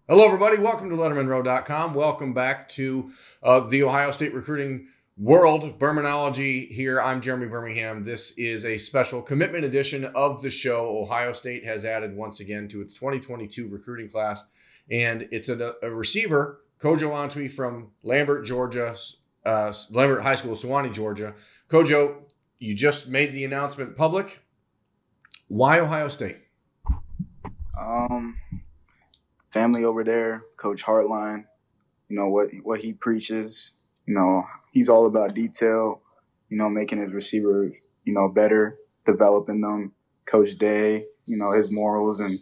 Hello, everybody. Welcome to LettermenRow.com. Welcome back to the Ohio State recruiting world, Bermanology here. I'm Jeremy Birmingham. This is a special commitment edition of the show. Ohio State has added once again to its 2022 recruiting class, and it's a receiver, Kojo Antwi from Lambert, Georgia, Lambert High School, Suwanee, Georgia. Kojo, you just made the announcement public. Why Ohio State? Um, Family over there, Coach Hartline. You know what he preaches. He's all about detail. Making his receivers better, developing them. Coach Day, his morals and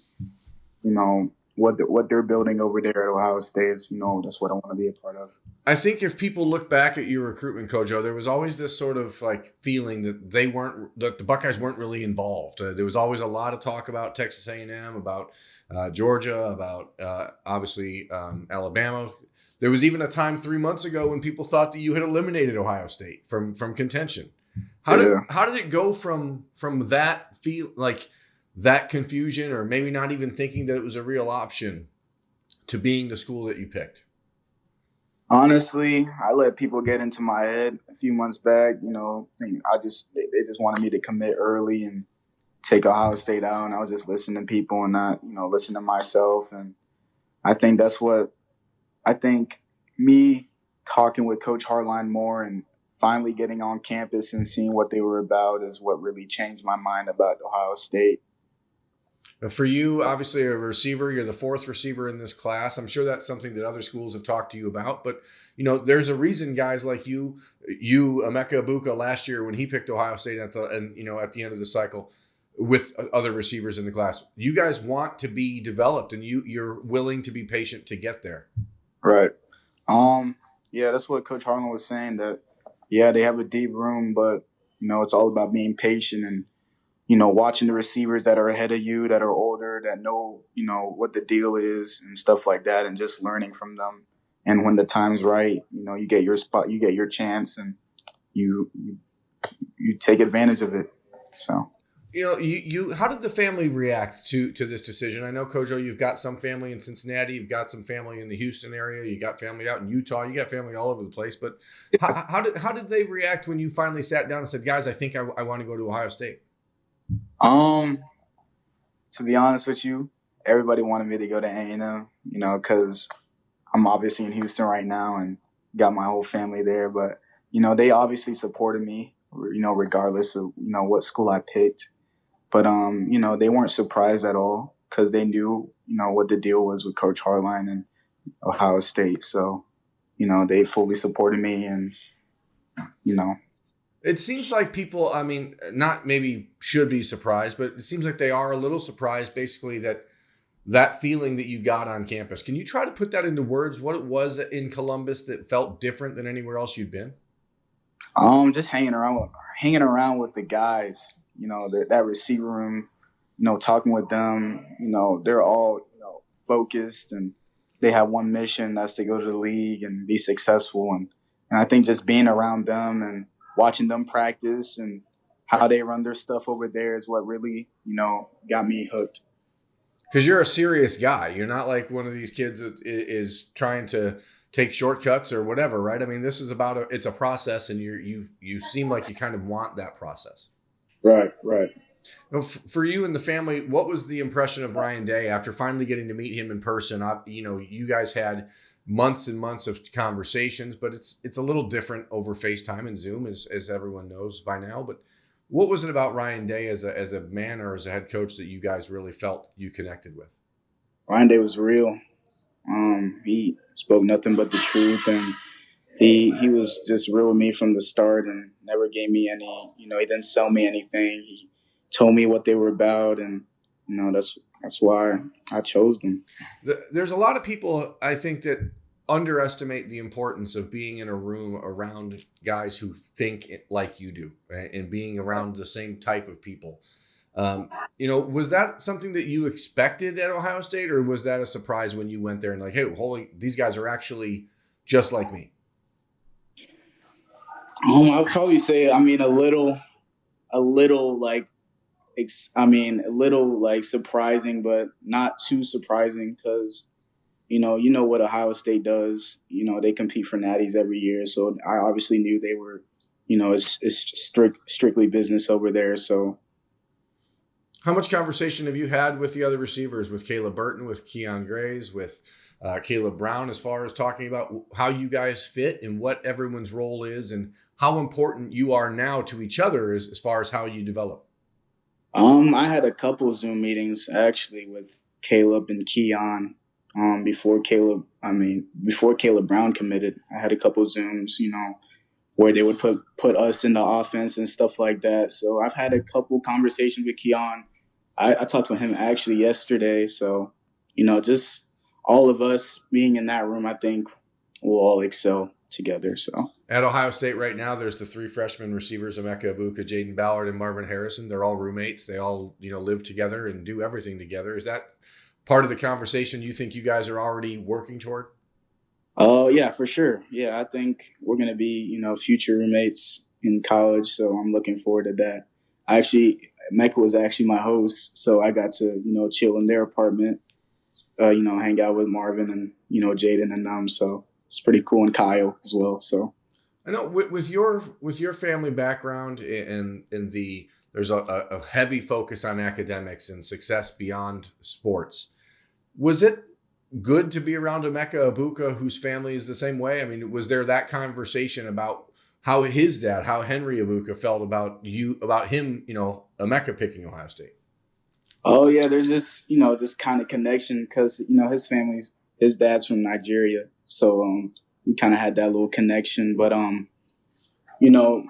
what they're building over there at Ohio State. That's what I want to be a part of. I think if people look back at your recruitment, Kojo, there was always this sort of like feeling that that the Buckeyes weren't really involved. There was always a lot of talk about Texas A&M, about Georgia, about obviously Alabama. There was even a time 3 months ago when people thought that you had eliminated Ohio State from contention. How did it go from that that confusion, or maybe not even thinking that it was a real option, to being the school that you picked? Honestly, I let people get into my head a few months back. They just wanted me to commit early and take Ohio State out, and I was just listening to people and not listen to myself. And I think me talking with Coach Hartline more and finally getting on campus and seeing what they were about is what really changed my mind about Ohio State. For you, obviously a receiver, you're the fourth receiver in this class. I'm sure that's something that other schools have talked to you about. But there's a reason guys like Emeka Ibuka last year when he picked Ohio State at the end of the cycle with other receivers in the class. You guys want to be developed, and you're willing to be patient to get there. Right. Yeah, that's what Coach Harlan was saying. That they have a deep room, but it's all about being patient and watching the receivers that are ahead of you, that are older, that know, what the deal is and stuff like that, and just learning from them. And when the time's right, you get your spot, you get your chance, and you take advantage of it. So. You how did the family react to this decision? I know, Kojo, you've got some family in Cincinnati, you've got some family in the Houston area, you got family out in Utah, you got family all over the place. But how did they react when you finally sat down and said, guys, I think I want to go to Ohio State? To be honest with you, everybody wanted me to go to A&M, because I'm obviously in Houston right now and got my whole family there. But, they obviously supported me, regardless of, what school I picked. But, they weren't surprised at all because they knew, what the deal was with Coach Hartline and Ohio State. So, they fully supported me and, It seems like people, I mean, not maybe should be surprised, but it seems like they are a little surprised, basically, that feeling that you got on campus. Can you try to put that into words, what it was in Columbus that felt different than anywhere else you'd been? Just hanging around with the guys, that receiver room, talking with them, they're all, focused, and they have one mission, that's to go to the league and be successful. And I think just being around them and watching them practice and how they run their stuff over there is what really, got me hooked. Because you're a serious guy. You're not like one of these kids that is trying to take shortcuts or whatever, right? I mean, this is it's a process, and you seem like you kind of want that process. Right, right. Now, for you and the family, what was the impression of Ryan Day after finally getting to meet him in person? You guys had months and months of conversations, but it's a little different over FaceTime and Zoom, as everyone knows by now. But what was it about Ryan Day as a man or as a head coach that you guys really felt you connected with? Ryan Day was real. He spoke nothing but the truth, and he was just real with me from the start and never gave me any, he didn't sell me anything. He told me what they were about, and that's why I chose them. There's a lot of people, I think, that underestimate the importance of being in a room around guys who think like you do, right? And being around the same type of people. Was that something that you expected at Ohio State, or was that a surprise when you went there and like, hey, holy, these guys are actually just like me? I'll probably say, a little like, a little like surprising, but not too surprising because, you know what Ohio State does. You know, they compete for natties every year, so I obviously knew they were, it's strictly business over there. So How much conversation have you had with the other receivers, with Caleb Burton, with Keon Grays, with Caleb Brown, as far as talking about how you guys fit and what everyone's role is and how important you are now to each other as far as how you develop? I had a couple Zoom meetings actually with Caleb and Keon. Before Caleb Brown committed, I had a couple Zooms, where they would put us in the offense and stuff like that. So I've had a couple conversations with Keon. I talked with him actually yesterday. So, just all of us being in that room, I think we'll all excel together. So At Ohio State right now, there's the three freshman receivers, Emeka Ibuka, Jaden Ballard, and Marvin Harrison. They're all roommates. They all, live together and do everything together. Is that part of the conversation you think you guys are already working toward? oh yeah, for sure. Yeah, I think we're gonna be, future roommates in college. So I'm looking forward to that. I actually, Mecca was actually my host, so I got to, chill in their apartment, hang out with Marvin and Jaden and them. So it's pretty cool, and Kyle as well. So I know with your family background and there's a heavy focus on academics and success beyond sports. Was it good to be around Emeka Ibuka, whose family is the same way? I mean, was there that conversation about how his dad, how Henry Ibuka felt about him, Emeka picking Ohio State? oh yeah, there's this this kind of connection because his dad's from Nigeria, so we kind of had that little connection. But you know,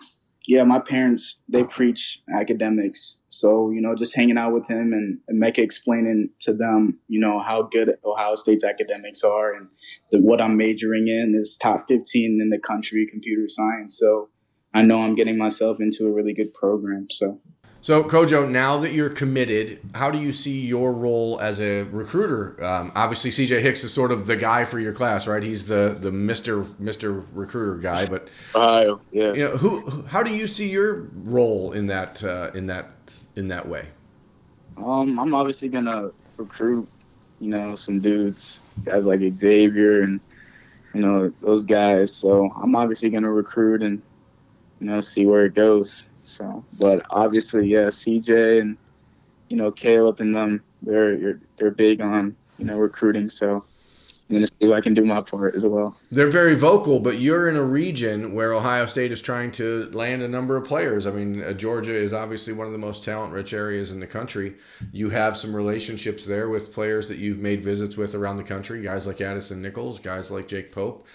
yeah, my parents, they preach academics. So, just hanging out with him and make explaining to them, how good Ohio State's academics are and what I'm majoring in is top 15 in the country, computer science. So I know I'm getting myself into a really good program. So So, Kojo, now that you're committed, how do you see your role as a recruiter? Obviously, CJ Hicks is sort of the guy for your class, right? He's the Mister Recruiter guy. But Ohio, yeah. how do you see your role in that way? I'm obviously gonna recruit, some dudes, guys like Xavier and those guys. So I'm obviously gonna recruit and see where it goes. So, but obviously, yeah, CJ and Caleb and them, they're big on recruiting. So I'm gonna see if I can do my part as well. They're very vocal, but you're in a region where Ohio State is trying to land a number of players. I mean, Georgia is obviously one of the most talent-rich areas in the country. You have some relationships there with players that you've made visits with around the country, guys like Addison Nichols, guys like Jake Pope.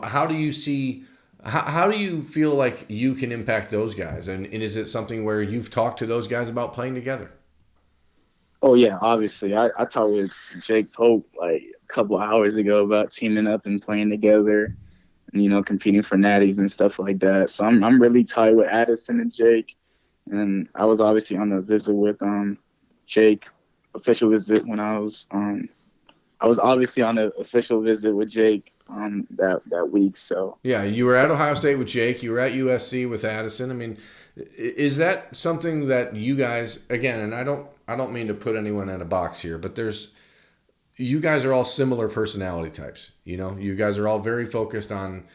How do you see? How do you feel like you can impact those guys? And is it something where you've talked to those guys about playing together? Oh yeah, obviously. I talked with Jake Pope like a couple hours ago about teaming up and playing together and competing for natties and stuff like that. So I'm really tight with Addison and Jake. And I was obviously on a visit with Jake, official visit when I was obviously on an official visit with Jake that week. So Yeah, you were at Ohio State with Jake. You were at USC with Addison. I mean, is that something that you guys again? And I don't mean to put anyone in a box here, but you guys are all similar personality types. You guys are all very focused on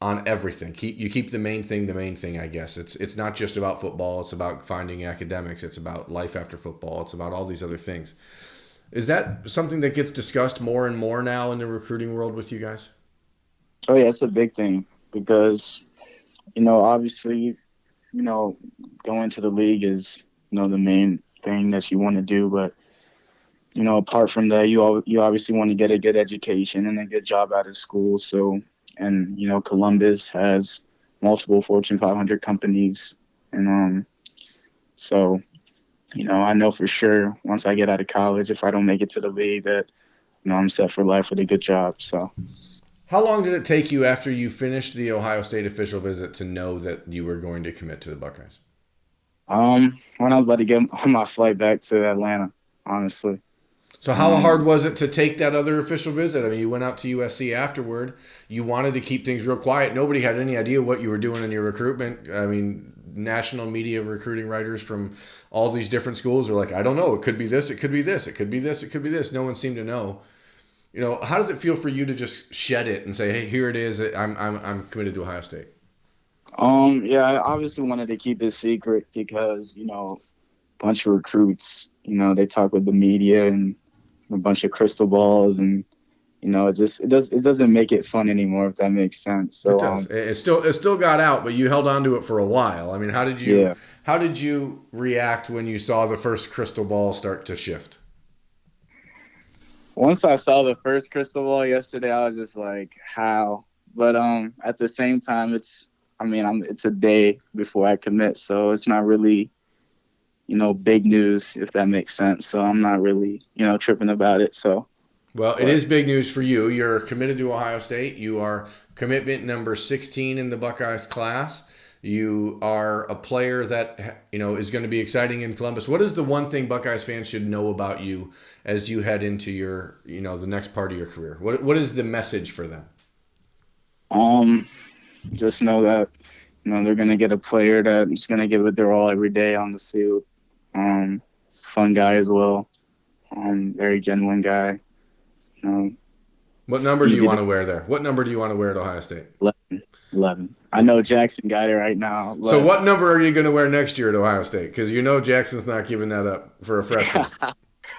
everything. You keep the main thing. I guess it's not just about football. It's about finding academics. It's about life after football. It's about all these other things. Is that something that gets discussed more and more now in the recruiting world with you guys? oh yeah, it's a big thing because obviously going to the league is the main thing that you want to do, but apart from that, you obviously want to get a good education and a good job out of school. So, and Columbus has multiple Fortune 500 companies, and so I know for sure once I get out of college, if I don't make it to the league, that I'm set for life with a good job. So, How long did it take you after you finished the Ohio State official visit to know that you were going to commit to the Buckeyes? when I was about to get on my flight back to Atlanta, honestly. So how hard was it to take that other official visit? I mean, you went out to USC afterward. You wanted to keep things real quiet. Nobody had any idea what you were doing in your recruitment. I mean, national media recruiting writers from all these different schools are like, I don't know. It could be this. It could be this. It could be this. It could be this. No one seemed to know. How does it feel for you to just shed it and say, "Hey, here it is. I'm committed to Ohio State." Yeah, I obviously wanted to keep it secret because, a bunch of recruits, they talk with the media and a bunch of crystal balls, and it doesn't make it fun anymore, if that makes sense. It So does. It still got out, but you held on to it for a while. I mean, yeah. how did you react when you saw the first crystal ball start to shift? Once I saw the first crystal ball yesterday, I was just like, how? But at the same time, it's a day before I commit, so it's not really, big news, if that makes sense. So I'm not really, tripping about it. So, Well, it but is big news for you. You're committed to Ohio State. You are commitment number 16 in the Buckeyes class. You are a player that is going to be exciting in Columbus. What is the one thing Buckeyes fans should know about you as you head into your the next part of your career? What is the message for them? um, just know that they're gonna get a player that's gonna give it their all every day on the field. Um, Fun guy as well. Very genuine guy. Um, What number do you Easy want to to wear there? What number do you want to wear at Ohio State? 11. 11. I know Jackson got it right now, So but what number are you going to wear next year at Ohio State? Because Jackson's not giving that up for a freshman.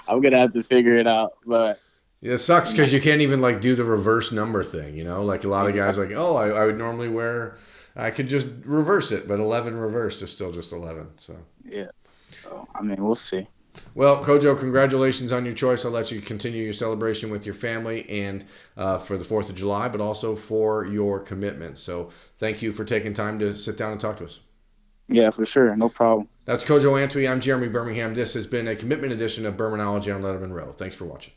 I'm gonna have to figure it out. But Yeah, it sucks no, because you can't even like do the reverse number thing. Like a lot of guys exactly. like, oh, I would normally wear, I could just reverse it, but 11 reversed is still just 11. So, Yeah. So we'll see. well, Kojo, congratulations on your choice. I'll let you continue your celebration with your family and for the 4th of July, but also for your commitment. So, thank you for taking time to sit down and talk to us. Yeah, for sure. No problem. That's Kojo Antwi. I'm Jeremy Birmingham. This has been a commitment edition of Birminology on Lettermen Row. Thanks for watching.